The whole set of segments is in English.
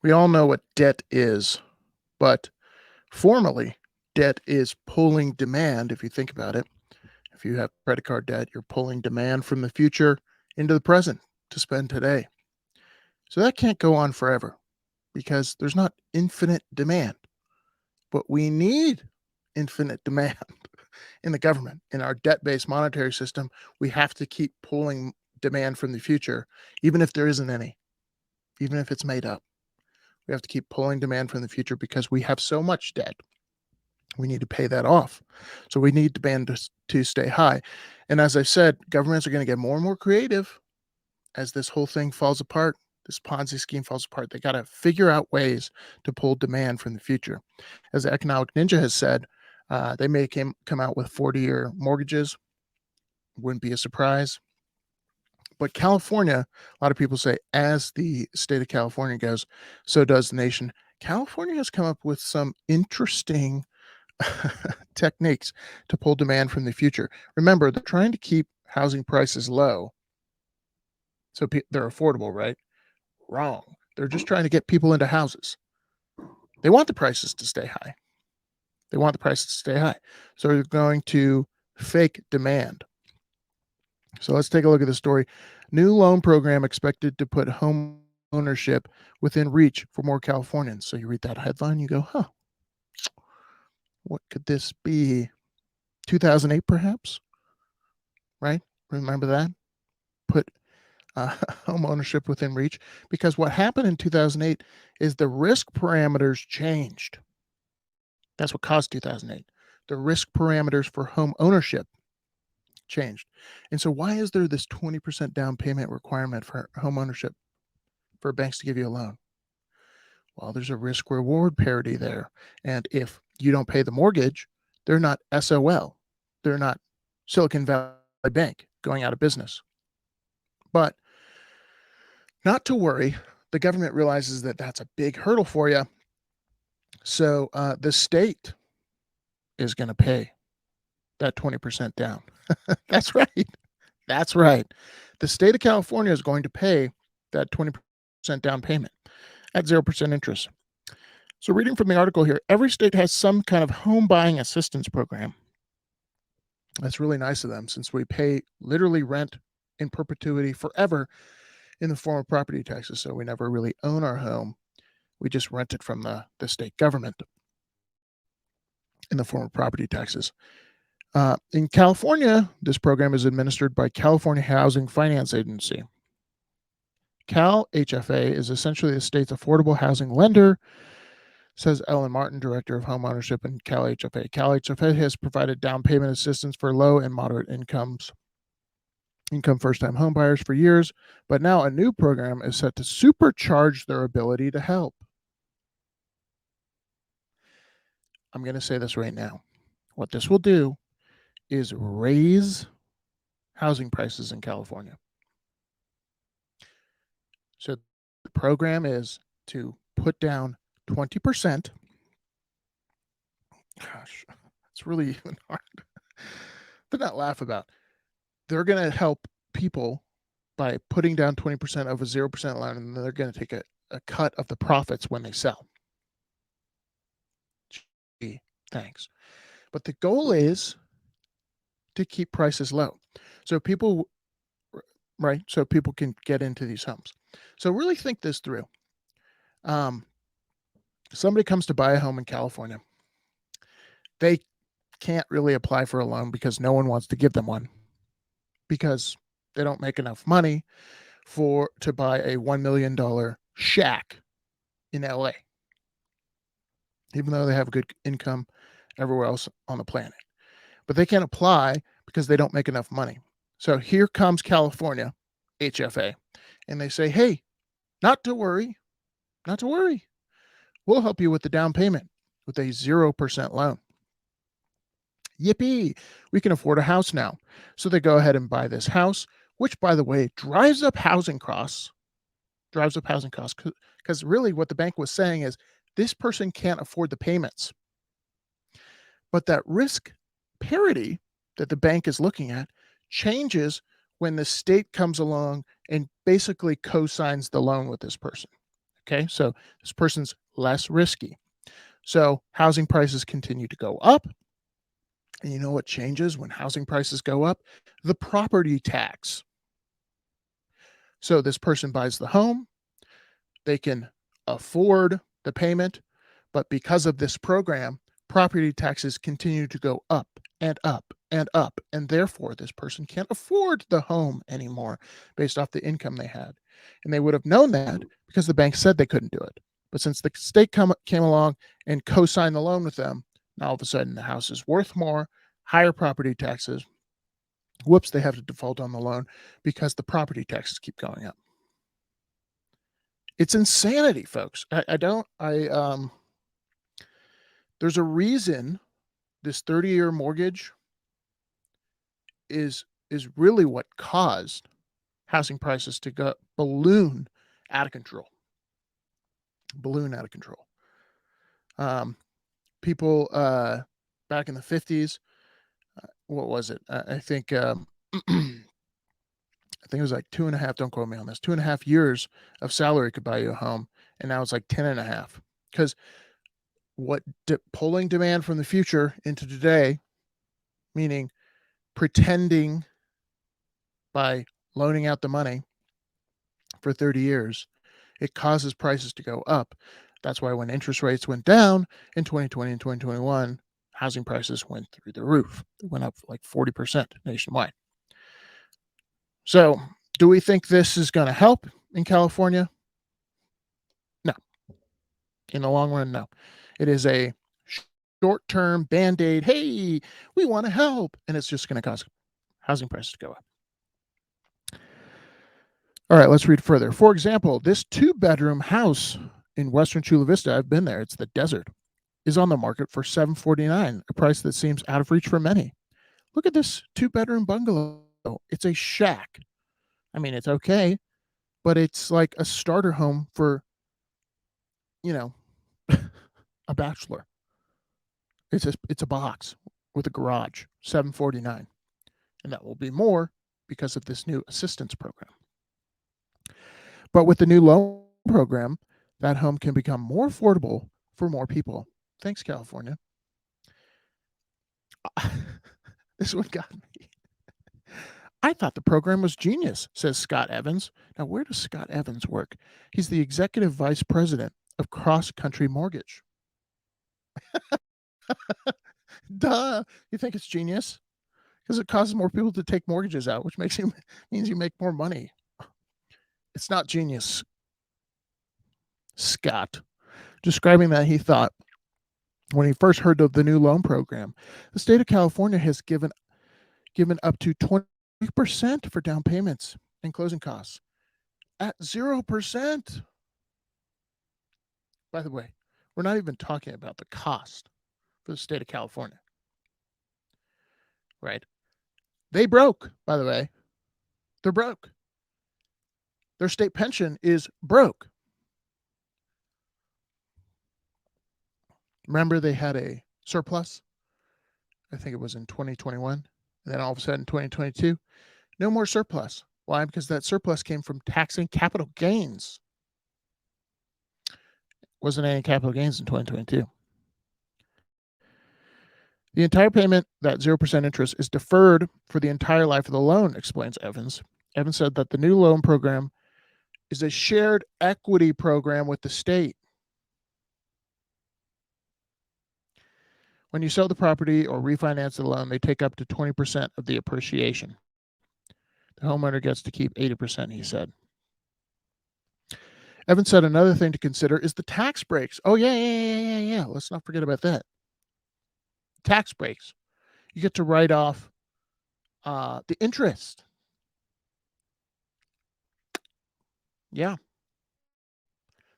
We all know what debt is, but formally, debt is pulling demand. If you think about it, if you have credit card debt, you're pulling demand from the future into the present to spend today. So that can't go on forever because there's not infinite demand, but we need infinite demand in the government. In our debt based monetary system, we have to keep pulling demand from the future, even if there isn't any, even if it's made up. We have to keep pulling demand from the future because we have so much debt. We need to pay that off. So we need demand to stay high. And as I said, governments are going to get more and more creative as this whole thing falls apart. This Ponzi scheme falls apart. They got to figure out ways to pull demand from the future. As the Economic Ninja has said, they may come out with 40-year mortgages. Wouldn't be a surprise. But California, a lot of people say, as the state of California goes, so does the nation. California has come up with some interesting techniques to pull demand from the future. Remember, they're trying to keep housing prices low so they're affordable, right? Wrong. They're just trying to get people into houses. They want the prices to stay high. They want the prices to stay high. So they're going to fake demand. So let's take a look at the story. New loan program expected to put home ownership within reach for more Californians. So you read that headline, you go, huh, what could this be? 2008, perhaps? Right? Remember that? Put home ownership within reach. Because what happened in 2008 is the risk parameters changed. That's what caused 2008. The risk parameters for home ownership changed. And so, why is there this 20% down payment requirement for home ownership for banks to give you a loan? Well, there's a risk reward parity there. And if you don't pay the mortgage, they're not SOL. They're not Silicon Valley Bank going out of business. But not to worry, the government realizes that that's a big hurdle for you. So the state is going to pay that 20% down. That's right. That's right. The state of California is going to pay that 20% down payment at 0% interest. So, reading from the article here, every state has some kind of home buying assistance program. That's really nice of them since we pay literally rent in perpetuity forever in the form of property taxes. So, we never really own our home. We just rent it from the state government in the form of property taxes. In California, this program is administered by California Housing Finance Agency. Cal HFA is essentially the state's affordable housing lender, says Ellen Martin, director of home ownership in Cal HFA. Cal HFA has provided down payment assistance for low and moderate income first-time homebuyers for years, but now a new program is set to supercharge their ability to help. I'm going to say this right now. What this will do is raise housing prices in California. So the program is to put down 20%. Gosh, it's really even hard to not laugh about. They're going to help people by putting down 20% of a 0% loan, and then they're going to take a cut of the profits when they sell. Gee, thanks. But the goal is to keep prices low. So people, right? So people can get into these homes. So really think this through. Somebody comes to buy a home in California. They can't really apply for a loan because no one wants to give them one because they don't make enough money to buy a $1 million shack in LA, even though they have a good income everywhere else on the planet. But they can't apply because they don't make enough money. So here comes California HFA, and they say, hey, not to worry. We'll help you with the down payment with a 0% loan. Yippee, we can afford a house now. So they go ahead and buy this house, which, by the way, drives up housing costs. Because really what the bank was saying is this person can't afford the payments. But that risk parity that the bank is looking at changes when the state comes along and basically co-signs the loan with this person. Okay, so this person's less risky. So housing prices continue to go up. And you know what changes when housing prices go up? The property tax. So this person buys the home, they can afford the payment, but because of this program, property taxes continue to go up and up and up. And therefore, this person can't afford the home anymore based off the income they had. And they would have known that because the bank said they couldn't do it. But since the state came along and co signed the loan with them, now all of a sudden the house is worth more, higher property taxes. Whoops, they have to default on the loan because the property taxes keep going up. It's insanity, folks. There's a reason this 30-year mortgage is really what caused housing prices to go balloon out of control. Balloon out of control. People back in the 50s, what was it? I think I think it was like 2.5, don't quote me on this, 2.5 years of salary could buy you a home, and now it's like 10.5. Because pulling demand from the future into today, meaning pretending by loaning out the money for 30 years, it causes prices to go up. That's why when interest rates went down in 2020 and 2021, housing prices went through the roof. They went up like 40% nationwide. So, do we think this is going to help in California? No. In the long run, no. It is a short-term Band-Aid. Hey, we want to help. And it's just going to cause housing prices to go up. All right, let's read further. For example, this 2-bedroom house in Western Chula Vista, I've been there, it's the desert, is on the market for $749, a price that seems out of reach for many. Look at this 2-bedroom bungalow. It's a shack. I mean, it's okay, but it's like a starter home for, a bachelor. It's a box with a garage, $749. And that will be more because of this new assistance program. But with the new loan program, that home can become more affordable for more people. Thanks, California. This one got me. I thought the program was genius, says Scott Evans. Now, where does Scott Evans work? He's the executive vice president of Cross Country Mortgage. Duh. You think it's genius? Because it causes more people to take mortgages out, which means you make more money. It's not genius. Scott, describing that he thought when he first heard of the new loan program, the state of California has given up to 20% for down payments and closing costs at 0%. By the way, we're not even talking about the cost for the state of California, right? They broke, by the way. They're broke. Their state pension is broke. Remember, they had a surplus? I think it was in 2021. And then all of a sudden, 2022, no more surplus. Why? Because that surplus came from taxing capital gains. Wasn't any capital gains in 2022. The entire payment, that 0% interest, is deferred for the entire life of the loan, explains Evans. Evans said that the new loan program is a shared equity program with the state. When you sell the property or refinance the loan, they take up to 20% of the appreciation. The homeowner gets to keep 80%, he said. Evans said another thing to consider is the tax breaks. Oh, yeah. Let's not forget about that. Tax breaks. You get to write off the interest. Yeah.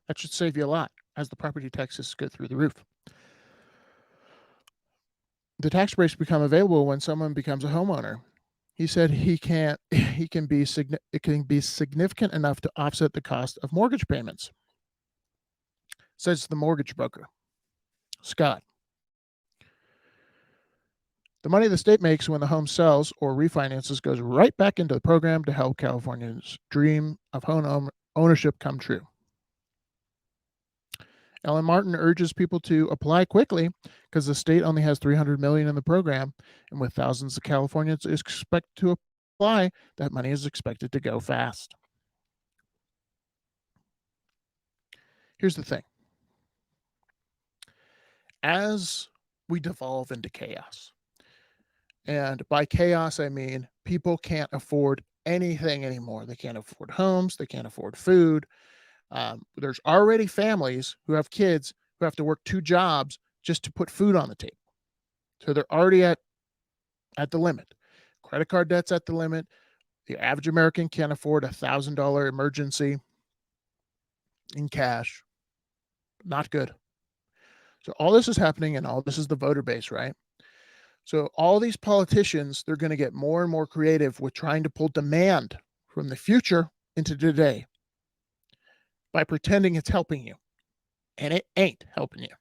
That should save you a lot as the property taxes go through the roof. The tax breaks become available when someone becomes a homeowner. He said it can be significant enough to offset the cost of mortgage payments, says the mortgage broker, Scott. The money the state makes when the home sells or refinances goes right back into the program to help Californians' dream of home ownership come true. Ellen Martin urges people to apply quickly because the state only has 300 million in the program, and with thousands of Californians expect to apply, that money is expected to go fast. Here's the thing. As we devolve into chaos, and by chaos I mean people can't afford anything anymore. They can't afford homes, they can't afford food. There's already families who have kids who have to work 2 jobs just to put food on the table. So they're already at the limit. Credit card debt's at the limit. The average American can't afford $1,000 emergency in cash. Not good. So all this is happening, and all this is the voter base, right? So all these politicians, they're going to get more and more creative with trying to pull demand from the future into today by pretending it's helping you. And it ain't helping you.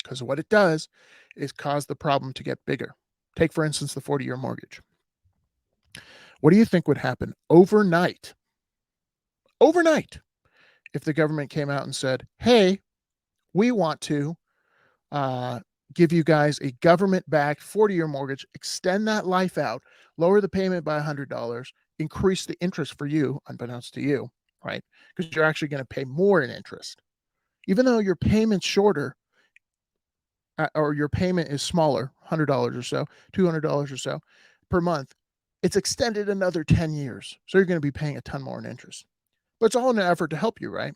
Because what it does is cause the problem to get bigger. Take, for instance, the 40-year mortgage. What do you think would happen overnight? Overnight, if the government came out and said, hey, we want to give you guys a government-backed 40-year mortgage, extend that life out, lower the payment by $100, increase the interest for you, unbeknownst to you, right? Because you're actually going to pay more in interest. Even though your payment's shorter, or your payment is smaller, $100 or so, $200 or so per month, it's extended another 10 years. So you're going to be paying a ton more in interest. But it's all in an effort to help you, right?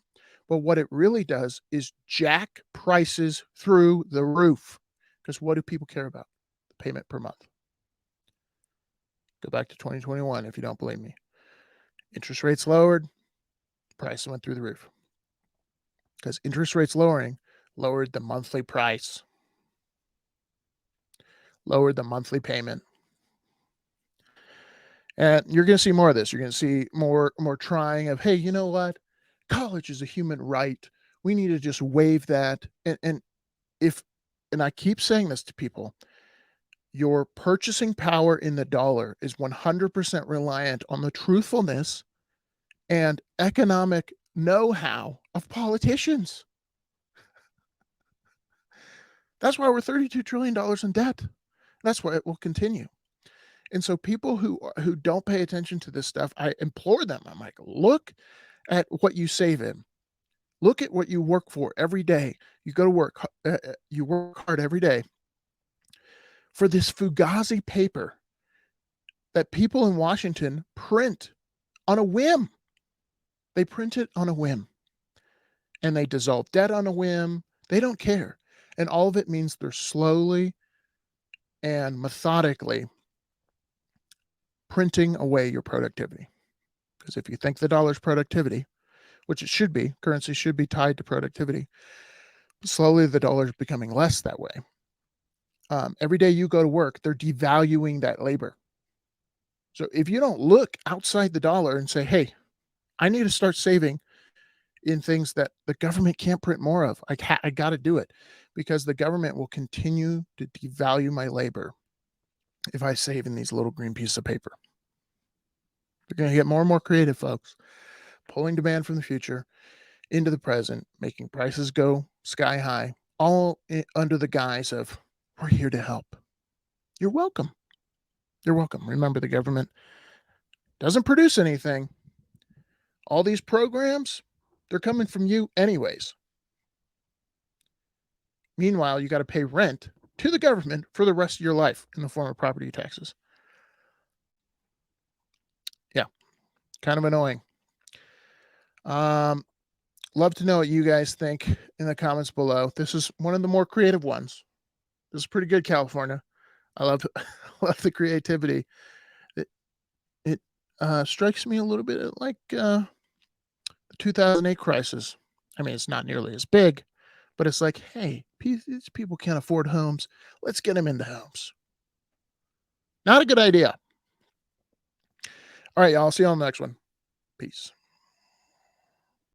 But what it really does is jack prices through the roof. Because what do people care about? The payment per month. Go back to 2021 if you don't believe me. Interest rates lowered, prices went through the roof. Because interest rates lowering lowered the monthly price, lowered the monthly payment. And you're going to see more of this. You're going to see more trying of, hey, you know what? College is a human right. We need to just waive that. And I keep saying this to people, your purchasing power in the dollar is 100% reliant on the truthfulness and economic know-how of politicians. That's why we're $32 trillion in debt. That's why it will continue. And so people who don't pay attention to this stuff, I implore them. I'm like, look at what you save in. Look at what you work for every day. You go to work, you work hard every day for this Fugazi paper that people in Washington print on a whim. They print it on a whim. And they dissolve debt on a whim. They don't care. And all of it means they're slowly and methodically printing away your productivity. Because if you think the dollar's productivity, which it should be, currency should be tied to productivity, slowly the dollar's becoming less that way. Every day you go to work, they're devaluing that labor. So if you don't look outside the dollar and say, hey, I need to start saving in things that the government can't print more of, I got to do it, because the government will continue to devalue my labor if I save in these little green pieces of paper. They're going to get more and more creative, folks, pulling demand from the future into the present, making prices go sky high, all under the guise of, we're here to help. You're welcome. You're welcome. Remember, the government doesn't produce anything. All these programs, they're coming from you anyways. Meanwhile, you got to pay rent to the government for the rest of your life in the form of property taxes. Yeah, kind of annoying. Love to know what you guys think in the comments below. This is one of the more creative ones. This is pretty good, California. I love the creativity. It strikes me a little bit like the 2008 crisis. I mean, it's not nearly as big, but it's like, hey, these people can't afford homes. Let's get them into homes. Not a good idea. All right, y'all. See you on the next one. Peace.